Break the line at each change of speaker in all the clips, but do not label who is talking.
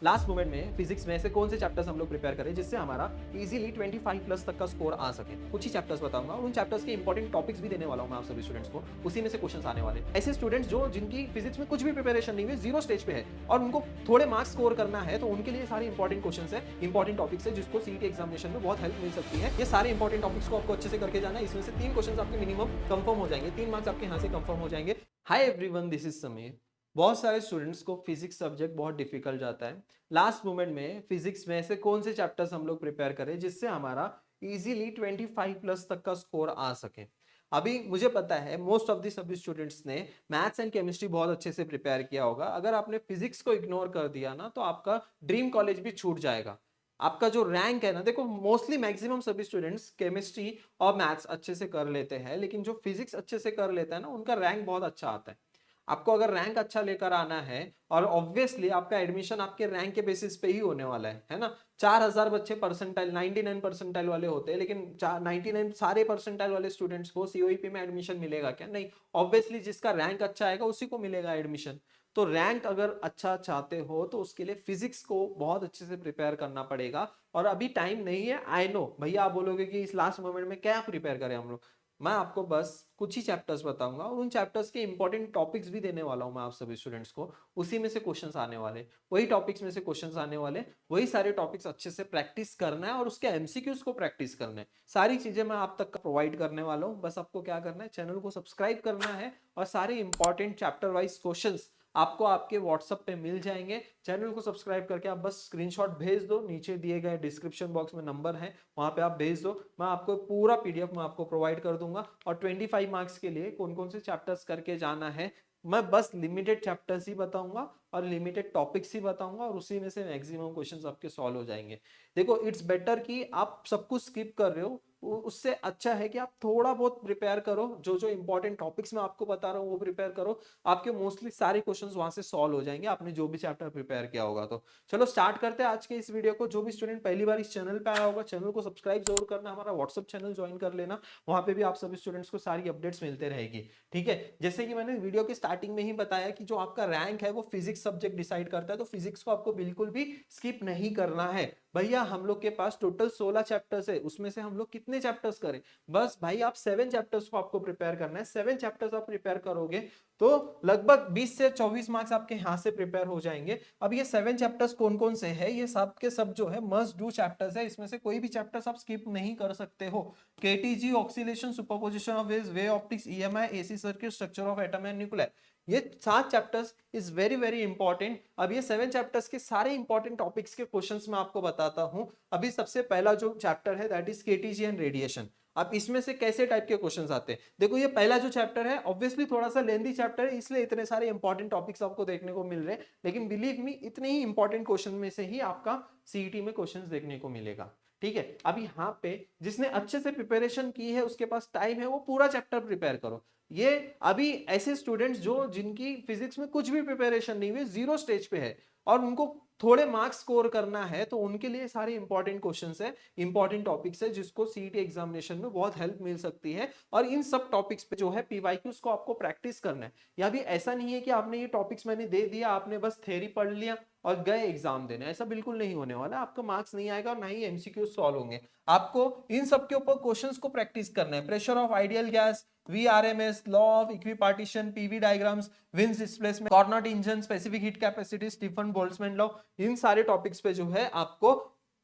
Last moment में physics में ऐसे कौन से चैप्टर्स हम लोग प्रिपेयर करें जिससे हमारा इजीली 25 प्लस तक का स्कोर आ सके। कुछ ही चैप्टर्स बताऊंगा और उन चैप्टर्स के इंपॉर्टेंट टॉपिक्स भी देने वाला हूं मैं आप सभी स्टूडेंट्स को। उसी में से क्वेश्चंस आने वाले ऐसे स्टूडेंट्स जो जिनकी फिजिक्स में कुछ भी प्रिपरेशन नहीं हुई, जीरो स्टेज पे है और उनको थोड़े मार्क्स स्कोर करना है, तो उनके लिए सारे इंपॉर्टेंट क्वेश्चंस है, इंपॉर्टेंट टॉपिक्स है जिसको सीईटी एग्जामिनेशन में बहुत हेल्प मिल सकती है। ये सारे इंपॉर्टेंट टॉपिक्स को आपको अच्छे से करके जाना है। इसमें से 3 क्वेश्चंस आपके मिनिमम कंफर्म हो जाएंगे, 3 मार्क्स आपके यहां से कंफर्म हो जाएंगे। Hi everyone, this is Sameer. बहुत सारे स्टूडेंट्स को फिजिक्स सब्जेक्ट बहुत डिफिकल्ट जाता है। लास्ट मोमेंट में फिजिक्स में ऐसे कौन से चैप्टर्स हम लोग प्रिपेयर करें जिससे हमारा इजीली 25 प्लस तक का स्कोर आ सके। अभी मुझे पता है मोस्ट ऑफ दी सभी स्टूडेंट्स ने मैथ्स एंड केमिस्ट्री बहुत अच्छे से प्रिपेयर किया होगा। अगर आपने फिजिक्स को इग्नोर कर दिया ना, तो आपका ड्रीम कॉलेज भी छूट जाएगा। आपका जो रैंक है ना, देखो मोस्टली मैक्सिमम सभी स्टूडेंट्स केमिस्ट्री और मैथ्स अच्छे से कर लेते हैं, लेकिन जो फिजिक्स अच्छे से कर लेता है ना, उनका रैंक बहुत अच्छा आता है। आपको अगर रैंक अच्छा लेकर आना है, और ऑब्वियसली आपका एडमिशन आपके रैंक के बेसिस पे ही होने वाला है ना। 4000 बच्चे परसेंटाइल 99 परसेंटाइल वाले होते हैं, लेकिन 99 सारे परसेंटाइल वाले स्टूडेंट्स को सीओईपी में एडमिशन मिलेगा क्या? नहीं। ऑब्वियसली जिसका रैंक अच्छा आएगा उसी को मिलेगा एडमिशन। तो रैंक अगर अच्छा चाहते हो तो उसके लिए फिजिक्स को बहुत अच्छे से प्रिपेयर करना पड़ेगा। और अभी टाइम नहीं है, आई नो भैया। आप बोलोगे कि इस लास्ट मोमेंट में क्या प्रिपेयर करें हम लोग। मैं आपको बस कुछ ही चैप्टर्स बताऊंगा और उन चैप्टर्स के इंपॉर्टेंट टॉपिक्स भी देने वाला हूं मैं आप सभी स्टूडेंट्स को। उसी में से क्वेश्चंस आने वाले, वही टॉपिक्स में से क्वेश्चंस आने वाले, वही सारे टॉपिक्स अच्छे से प्रैक्टिस करना है और उसके एमसीक्यूज को प्रैक्टिस करना है। सारी चीजें मैं आप तक प्रोवाइड करने वाला हूं। बस आपको क्या करना है, चैनल को सब्सक्राइब करना है और सारे इंपॉर्टेंट चैप्टर वाइज क्वेश्चंस आपको आपके व्हाट्सएप पे मिल जाएंगे। चैनल को सब्सक्राइब करके आप बस स्क्रीनशॉट भेज दो, नीचे दिए गए डिस्क्रिप्शन बॉक्स में नंबर है, वहां पे आप भेज दो। मैं आपको पूरा पीडीएफ में आपको प्रोवाइड कर दूंगा। और 25 मार्क्स के लिए कौन कौन से चैप्टर्स करके जाना है, मैं बस लिमिटेड चैप्टर्स ही बताऊंगा और लिमिटेड टॉपिक्स ही बताऊंगा, और उसी में से मैक्सिमम क्वेश्चंस आपके सॉल्व हो जाएंगे। देखो, इट्स बेटर कि आप सब कुछ स्किप कर रहे हो, उससे अच्छा है कि आप थोड़ा बहुत प्रिपेयर करो। जो जो इंपॉर्टेंट टॉपिक्स मैं आपको बता रहा हूँ वो प्रिपेयर करो। आपके मोस्टली सारे क्वेश्चंस वहां से सॉल्व हो जाएंगे, आपने जो भी चैप्टर प्रिपेयर किया होगा। तो चलो स्टार्ट करते हैं आज के इस वीडियो को। जो भी स्टूडेंट पहली बार इस चैनल पे आया होगा, चैनल को सब्सक्राइब जरूर करना, हमारा व्हाट्सअप चैनल ज्वाइन कर लेना। वहां पे भी आप सभी स्टूडेंट्स को सारी अपडेट्स मिलते रहेगी। ठीक है, जैसे कि मैंने वीडियो के स्टार्टिंग में ही बताया कि जो आपका रैंक है वो फिजिक्स सब्जेक्ट डिसाइड करता है, तो फिजिक्स को आपको बिल्कुल भी स्किप नहीं करना है। भैया हम लोग के पास टोटल 16 चैप्टर्स है, उसमें से हम लोग कितने चैप्टर्स करें? बस भाई आप 7 चैप्टर्स को आपको प्रिपेयर करना है। 7 चैप्टर्स आप प्रिपेयर करोगे तो लगभग 20 से 24 मार्क्स आपके यहां से प्रिपेयर हो जाएंगे। अब ये 7 चैप्टर्स कौन कौन से हैं? ये सब के सब जो है मस्ट डू चैप्टर्स है। इसमें से कोई भी चैप्टर्स आप स्किप नहीं कर सकते हो। KTG, oscillation, superposition of waves, way optics, EMI, AC circuit, structure of atom and nuclear, ये 7 chapters is very very important. अब ये 7 चैप्टर्स के सारे इंपॉर्टेंट टॉपिक्स के क्वेश्चंस मैं आपको बताता हूं। अभी सबसे पहला जो चैप्टर है that is KTG and radiation. अब इसमें से कैसे टाइप के क्वेश्चंस आते हैं? देखो, ये पहला जो चैप्टर है ऑब्वियसली थोड़ा सा लेंथी चैप्टर है, इसलिए इतने सारे इंपॉर्टेंट टॉपिक्स आपको देखने को मिल रहे हैं, लेकिन बिलीव मी इतने ही इंपॉर्टेंट क्वेश्चन में से ही आपका सीईटी में क्वेश्चंस देखने को मिलेगा। ठीक है, अब यहाँ पे जिसने अच्छे से प्रिपरेशन की है, उसके पास टाइम है, वो पूरा चैप्टर प्रिपेयर करो। ये अभी ऐसे स्टूडेंट्स जो जिनकी फिजिक्स में कुछ भी प्रिपरेशन नहीं हुई, जीरो स्टेज पे है और उनको थोड़े मार्क्स स्कोर करना है, तो उनके लिए सारे इंपॉर्टेंट क्वेश्चंस है, इंपॉर्टेंट टॉपिक्स है जिसको सीईटी एग्जामिनेशन में बहुत हेल्प मिल सकती है। और इन सब टॉपिक्स पे जो है पीवाईक्यूज को आपको प्रैक्टिस करना है। या भी ऐसा नहीं है कि आपने ये टॉपिक्स मैंने दे दिया, आपने बस थ्योरी पढ़ लिया और गए एग्जाम देने, ऐसा बिल्कुल नहीं होने वाला। आपका मार्क्स नहीं आएगा और ना ही एमसीक्यू सॉल्व होंगे। आपको इन सब के ऊपर क्वेश्चंस को प्रैक्टिस करना है। Pressure of ideal gas, VRMS, law of equipartition, PV diagrams, Wien's displacement, Carnot engine, specific heat capacity, Stefan Boltzmann law, इन सारे टॉपिक्स पे जो है आपको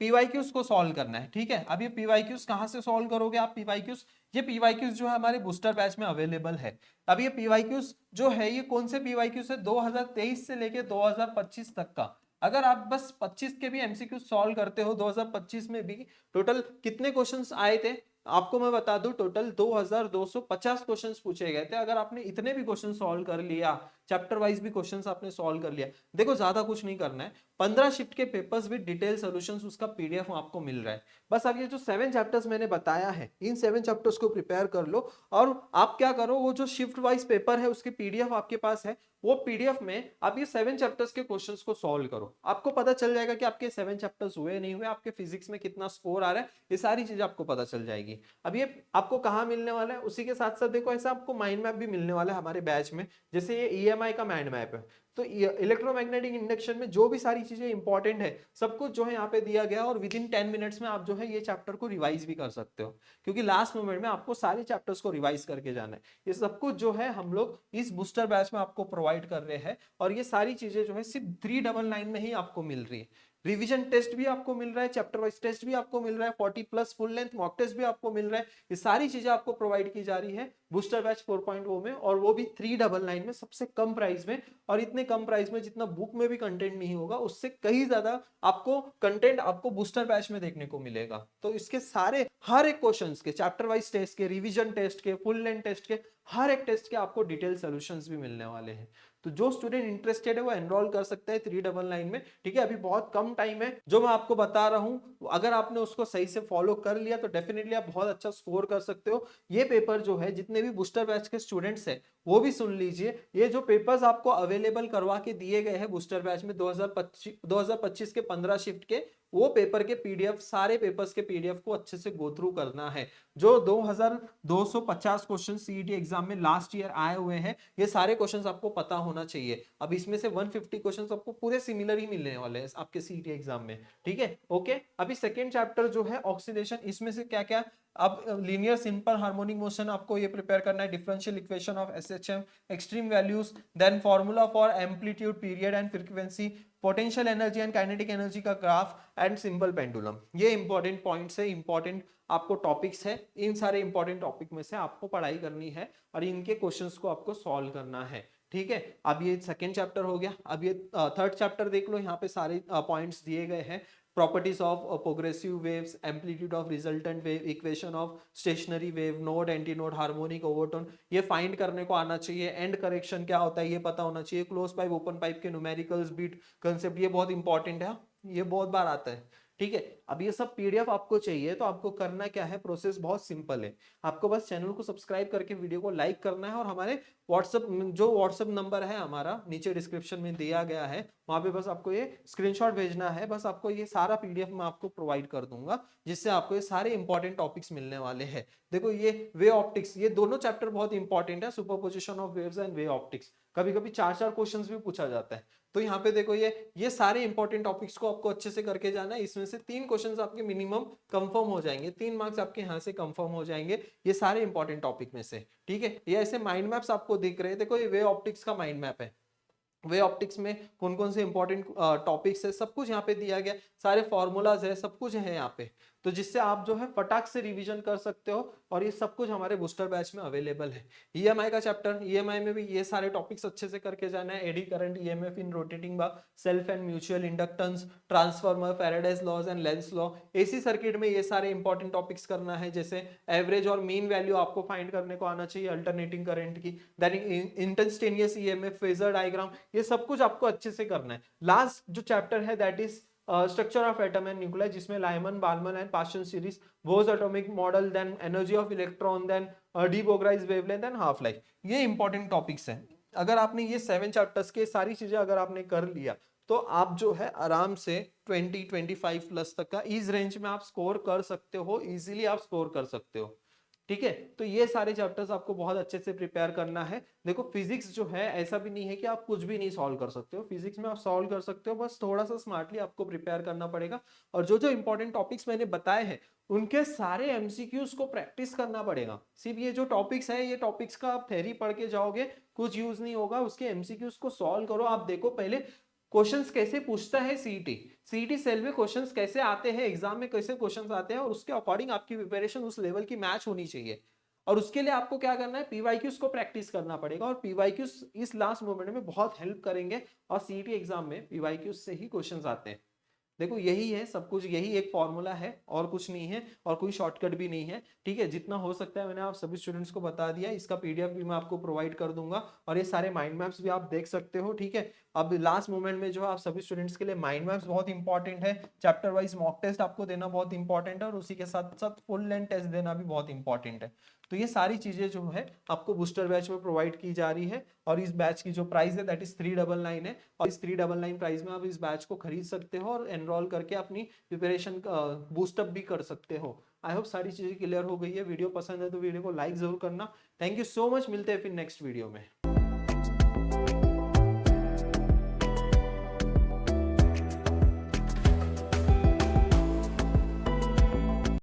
पीवाईक्यूज को सॉल्व करना है। ठीक है, अब ये पीवाईक्यूज कहां से सॉल्व करोगे आप पीवाईक्यूज? ये पीवाईक्यूज जो है हमारे बूस्टर बैच में अवेलेबल है। अब ये पीवाईक्यूज जो है, ये कौन से पीवाईक्यूज है? 2023 से लेके 2025 तक का। अगर आप बस 25 के भी एमसीक्यू सॉल्व करते हो, 2025 में भी टोटल कितने क्वेश्चंस आए थे आपको मैं बता दूं, टोटल 2250 क्वेश्चंस पूछे गए थे। अगर आपने इतने भी क्वेश्चन सॉल्व कर लिया, चैप्टर वाइज भी क्वेश्चंस आपने सॉल्व कर लिया, देखो ज्यादा कुछ नहीं करना है, 15 शिफ्ट के पेपर्स विद डिटेल सॉल्यूशंस, उसका पीडीएफ आपको मिल रहा है। बस अब ये जो 7 चैप्टर्स मैंने बताया है, इन 7 चैप्टर्स को प्रिपेयर कर लो। और आप क्या करो, वो जो शिफ्ट वाइज पेपर है उसके पीडीएफ आपके पास है, वो पीडीएफ में आप ये 7 चैप्टर्स के क्वेश्चंस को सॉल्व करो। आपको पता चल जाएगा कि आपके 7 चैप्टर्स हुए नहीं हुए, आपके फिजिक्स में कितना स्कोर आ रहा है, ये सारी चीजें आपको पता चल जाएगी। अब ये आपको कहाँ मिलने वाला है? उसी के साथ साथ देखो, ऐसा आपको माइंड मैप भी मिलने वाला है हमारे बैच में। जैसे ये ईएमआई का माइंड मैप है, तो इलेक्ट्रोमैग्नेटिक इंडक्शन में जो भी सारी चीजें इंपॉर्टेंट है सब कुछ जो है यहाँ पे दिया गया, और विद इन 10 मिनट्स में आप जो है ये चैप्टर को रिवाइज भी कर सकते हो, क्योंकि लास्ट मोमेंट में आपको सारे चैप्टर्स को रिवाइज करके जाना है। ये सब कुछ जो है हम लोग इस बूस्टर बैच में आपको प्रोवाइड कर रहे हैं, और ये सारी चीजें जो है सिर्फ 399 में ही आपको मिल रही है। रिवीजन टेस्ट भी आपको मिल रहा है, चैप्टर वाइज टेस्ट भी आपको मिल रहा है, 40+ फुल लेंथ मॉक टेस्ट भी आपको मिल रहा है। ये सारी चीजें आपको प्रोवाइड की जा रही है बूस्टर बैच 4.0 में, और वो भी 399 में, सबसे कम प्राइस में। और इतने कम प्राइस में जितना बुक में भी कंटेंट नहीं होगा उससे कहीं ज्यादा आपको कंटेंट आपको बूस्टर बैच में देखने को मिलेगा। तो इसके सारे हर एक क्वेश्चंस के, चैप्टर वाइज टेस्ट के, रिवीजन टेस्ट के, फुल लेंथ टेस्ट के, हर एक टेस्ट के आपको डिटेल सॉल्यूशंस भी मिलने वाले हैं। तो जो स्टूडेंट इंटरेस्टेड है वो एनरोल कर सकता है 399 में, ठीक है। अभी बहुत कम टाइम है जो मैं आपको बता रहा हूं, अगर आपने उसको सही से फॉलो कर लिया तो डेफिनेटली आप बहुत अच्छा स्कोर कर सकते हो। ये पेपर जो है, जितने भी बूस्टर बैच के स्टूडेंट्स हैं वो भी सुन लीजिए, ये जो पेपर्स आपको अवेलेबल करवा के दिए गए हैं बूस्टर बैच में 2025 के 15 शिफ्ट के, वो पेपर के पीडीएफ, सारे पेपर्स के पीडीएफ को अच्छे से गो थ्रू करना है। जो 2250 क्वेश्चन सीईटी एग्जाम में लास्ट ईयर आए हुए हैं, ये सारे क्वेश्चंस आपको पता होना चाहिए। अब इसमें से 150 क्वेश्चंस आपको पूरे सिमिलर ही मिलने वाले हैं आपके सीईटी एग्जाम में, ठीक है। ओके, अभी सेकंड चैप्टर जो है ऑक्सीडेशन, इसमें से क्या क्या, अब लीनियर सिंपल हार्मोनिक मोशन आपको ये प्रिपेयर करना है, differential equation of SHM, extreme values, then formula for amplitude, period and frequency, potential energy and kinetic energy का ग्राफ, एंड सिंपल पेंडुलम। ये इंपॉर्टेंट पॉइंट्स है, इंपॉर्टेंट आपको टॉपिक्स है। इन सारे इंपॉर्टेंट टॉपिक में से आपको पढ़ाई करनी है और इनके क्वेश्चंस को आपको सॉल्व करना है, ठीक है। अब ये सेकेंड चैप्टर हो गया। अब ये थर्ड चैप्टर देख लो, यहाँ पे सारे पॉइंट्स दिए गए हैं। Properties of progressive waves, amplitude of resultant wave, equation of stationary wave, node, anti node, harmonic, overtone, ये फाइंड करने को आना चाहिए। एंड करेक्शन क्या होता है ये पता होना चाहिए। क्लोज पाइप, ओपन पाइप के न्यूमेरिकल्स, बीट कंसेप्ट, ये बहुत इंपॉर्टेंट है, ये बहुत बार आता है, ठीक है। अब ये सब पीडीएफ आपको चाहिए तो आपको करना क्या है, प्रोसेस बहुत सिंपल है। आपको बस चैनल को सब्सक्राइब करके वीडियो को लाइक करना है, और हमारे व्हाट्सएप नंबर है हमारा नीचे डिस्क्रिप्शन में दिया गया है, वहां पे बस आपको ये स्क्रीनशॉट भेजना है। बस आपको ये सारा पीडीएफ मैं आपको प्रोवाइड कर दूंगा, जिससे आपको ये सारे इंपॉर्टेंट टॉपिक्स मिलने वाले हैं। देखो ये वे ऑप्टिक्स, ये दोनों चैप्टर बहुत इंपॉर्टेंट है, superposition of waves and way optics. कभी कभी 4-4 क्वेश्चंस भी पूछा जाता है। तो यहाँ पे देखो ये सारे इंपॉर्टेंट टॉपिक्स को आपको अच्छे से करके जाना है। इसमें से 3 क्वेश्चंस आपके मिनिमम कंफर्म हो जाएंगे, 3 मार्क्स आपके यहाँ से कंफर्म हो जाएंगे, ये सारे इंपॉर्टेंट टॉपिक में से, ठीक है। ये ऐसे माइंड मैप्स आपको दिख रहे हैं, देखो ये वे ऑप्टिक्स का माइंड मैप है। वे ऑप्टिक्स में कौन कौन से इंपॉर्टेंट टॉपिक्स है सब कुछ यहाँ पे दिया गया, सारे फॉर्मूलाज है, सब कुछ है यहाँ पे। तो जिससे आप जो है फटाक से रिवीजन कर सकते हो, और ये सब कुछ हमारे बूस्टर बैच में अवेलेबल है। ईएमआई का चैप्टर, ईएमआई में भी ये सारे टॉपिक्स अच्छे से करके जाना है। Eddy current, EMF in rotating bar, self and mutual inductance, transformer, Faraday's laws and Lenz law, AC circuit में ये सारे इंपॉर्टेंट टॉपिक्स करना है। जैसे एवरेज और मीन वैल्यू आपको फाइंड करने को आना चाहिए अल्टरनेटिंग करंट की, then instantaneous EMF, phasor diagram, ये सब कुछ आपको अच्छे से करना है। लास्ट जो चैप्टर है that is structure of atom and nucleus, जिसमें Lyman, Balmer and Paschen series, Bohr's atomic model, then energy of electron, then de Broglie wavelength and half life, ये इंपॉर्टेंट टॉपिक्स हैं। अगर आपने ये 7 चैप्टर्स के सारी चीजें अगर आपने कर लिया तो आप जो है आराम से 20-25 प्लस तक का इस रेंज में आप स्कोर कर सकते हो, इजीली आप स्कोर कर सकते हो, ठीक है। तो ये सारे चैप्टर्स आपको बहुत अच्छे से प्रिपेयर करना है। देखो फिजिक्स जो है ऐसा भी नहीं है कि आप कुछ भी नहीं सॉल्व कर सकते हो, फिजिक्स में आप सॉल्व कर सकते हो, बस थोड़ा सा स्मार्टली आपको प्रिपेयर करना पड़ेगा। और जो जो इंपॉर्टेंट टॉपिक्स मैंने बताए हैं उनके सारे एमसीक्यूज को प्रैक्टिस करना पड़ेगा। सिर्फ ये जो टॉपिक्स है, ये टॉपिक्स का आप थ्योरी पढ़ के जाओगे कुछ यूज नहीं होगा, उसके एमसीक्यूज को सॉल्व करो। आप देखो पहले क्वेश्चंस कैसे पूछता है सीईटी सेल में, क्वेश्चंस कैसे आते हैं एग्जाम में, कैसे क्वेश्चंस आते हैं, और उसके अकॉर्डिंग आपकी प्रिपरेशन उस लेवल की मैच होनी चाहिए। और उसके लिए आपको क्या करना है, पीवाईक्यूज को प्रैक्टिस करना पड़ेगा, और पीवाईक्यूज इस लास्ट मोमेंट में बहुत हेल्प करेंगे। और सीईटी एग्जाम में पीवाईक्यूज से ही क्वेश्चंस आते हैं। देखो यही है सब कुछ, यही एक फॉर्मूला है और कुछ नहीं है, और कोई शॉर्टकट भी नहीं है, ठीक है। जितना हो सकता है मैंने आप सभी स्टूडेंट्स को बता दिया। इसका पीडीएफ भी मैं आपको प्रोवाइड कर दूंगा, और ये सारे माइंड मैप्स भी आप देख सकते हो, ठीक है। अब लास्ट मोमेंट में जो आप सभी स्टूडेंट्स के लिए माइंड मैप्स बहुत इंपॉर्टेंट है, चैप्टर वाइज मॉक टेस्ट आपको देना बहुत इंपॉर्टेंट है, और उसी के साथ साथ फुल लेंथ टेस्ट देना भी बहुत इंपॉर्टेंट है। तो ये सारी चीजें जो है आपको बूस्टर बैच में प्रोवाइड की जा रही है, और इस बैच की जो प्राइस है दैट इज 399 है, और इस 399 प्राइस में आप इस बैच को खरीद सकते हो और एनरोल करके अपनी प्रिपरेशन बूस्टअप भी कर सकते हो। आई होप सारी चीजें क्लियर हो गई है। वीडियो पसंद है तो वीडियो को लाइक जरूर करना। थैंक यू सो मच, मिलते हैं फिर नेक्स्ट वीडियो में।